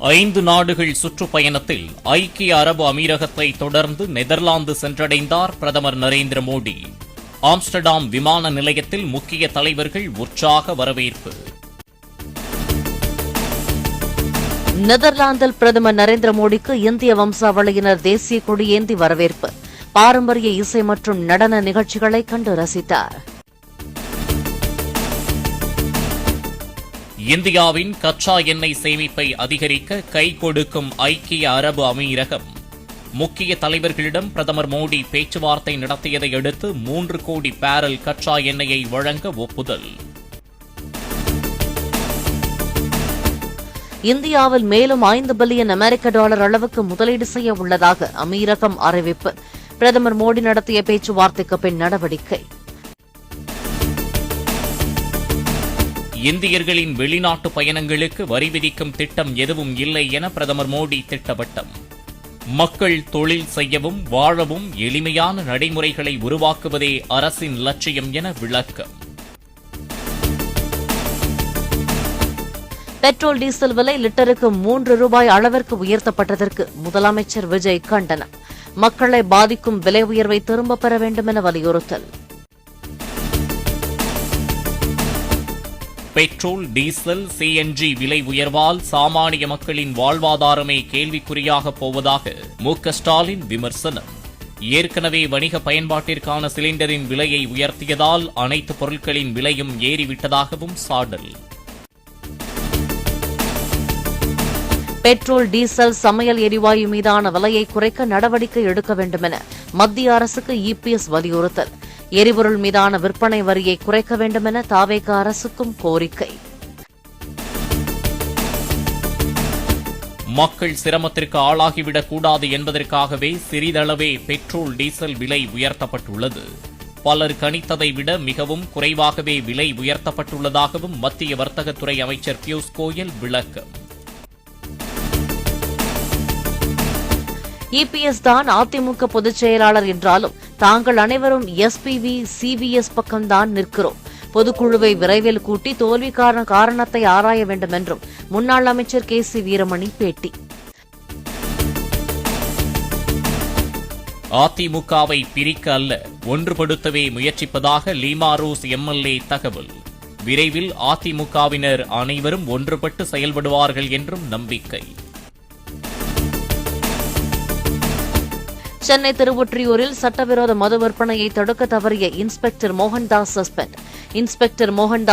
5 நாடுகள் சுற்றுப்பயணத்தில் ஐக்கிய அரபு அமீரகத்தை தொடர்ந்து நெதர்லாந்து சென்றடைந்தார் பிரதமர் நரேந்திர மோடி. ஆம்ஸ்டர்டாம் விமான நிலையத்தில் முக்கிய தலைவர்கள் உற்சாக வரவேற்பு. நெதர்லாந்தில் பிரதமர் நரேந்திர மோடிக்கு இந்திய வம்சாவளியினர் தேசிய கொடியேந்தி வரவேற்பு. பாரம்பரிய இசை மற்றும் நடன நிகழ்ச்சிகளை கண்டு ரசித்தார். இந்தியாவின் கச்சா எண்ணெய் சேமிப்பை அதிகரிக்க கை கொடுக்கும் ஐக்கிய அரபு அமீரகம். முக்கிய தலைவர்களிடம் பிரதமர் மோடி பேச்சுவார்த்தை நடத்தியதை அடுத்து 3 கோடி பேரல் கச்சா எண்ணெயை வழங்க ஒப்புதல். இந்தியாவில் மேலும் 5 பில்லியன் அமெரிக்க டாலர் அளவுக்கு முதலீடு செய்ய உள்ளதாக அமீரகம் அறிவிப்பு. பிரதமர் மோடி நடத்திய பேச்சுவார்த்தைக்கு பின் நடவடிக்கை. இந்தியர்களின் வெளிநாட்டு பயணங்களுக்கு வரி விதிக்கும் திட்டம் எதுவும் இல்லை என பிரதமர் மோடி திட்டவட்டம். மக்கள் தொழில் செய்யவும் வாழவும் எளிமையான நடைமுறைகளை உருவாக்குவதே அரசின் லட்சியம் என விளக்கம். பெட்ரோல் டீசல் விலை லிட்டருக்கு 3 ரூபாய் அளவிற்கு உயர்த்தப்பட்டதற்கு முதலமைச்சர் விஜய் கண்டனம். மக்களை பாதிக்கும் விலை உயர்வை திரும்பப் பெற வேண்டும் என வலியுறுத்தல். பெட்ரோல், டீசல், சிஎன்ஜி விலை உயர்வால் சாமானிய மக்களின் வாழ்வாதாரமே கேள்விக்குறியாக போவதாக மு.க.ஸ்டாலின் விமர்சனம். ஏற்கனவே வணிக பயன்பாட்டிற்கான சிலிண்டரின் விலையை உயர்த்தியதால் அனைத்து பொருட்களின் விலையும் ஏறிவிட்டதாகவும் சாடல். பெட்ரோல், டீசல், சமையல் எரிவாயு மீதான விலையை குறைக்க நடவடிக்கை எடுக்க வேண்டும் என மத்திய அரசுக்கு இபிஎஸ் வலியுறுத்தல். எரிபொருள் மீதான விற்பனை வரியை குறைக்க வேண்டும் என தாவேக அரசுக்கும் கோரிக்கை. மக்கள் சிரமத்திற்கு ஆளாகிவிடக் கூடாது என்பதற்காகவே சிறிதளவே பெட்ரோல், டீசல் விலை உயர்த்தப்பட்டுள்ளது. பலர் கணித்ததை விட மிகவும் குறைவாகவே விலை உயர்த்தப்பட்டுள்ளதாகவும் மத்திய வர்த்தகத்துறை அமைச்சர் பியூஷ் கோயல் விளக்கம். இபிஎஸ் தான் அதிமுக பொதுச் செயலாளர் என்றாலும் தாங்கள் அனைவரும் எஸ்பிவி, சிபிஎஸ் பக்கம்தான் நிற்கிறோம். பொதுக்குழுவை விரைவில் கூட்டி தோல்விக்கான காரணத்தை ஆராய வேண்டும் என்றும் முன்னாள் அமைச்சர் கே.சி. வீரமணி பேட்டி. அதிமுகவை பிரிக்க அல்ல, ஒன்றுபடுத்தவே முயற்சிப்பதாக லீமா ரோஸ் எம்எல்ஏ தகவல். விரைவில் அதிமுகவினர் அனைவரும் ஒன்றுபட்டு செயல்படுவார்கள் என்றும் நம்பிக்கை. சென்னை திருவொற்றியூரில் சட்டவிரோத மது விற்பனையை தடுக்க தவறிய inspector Mohandas suspend. Inspector Mohandas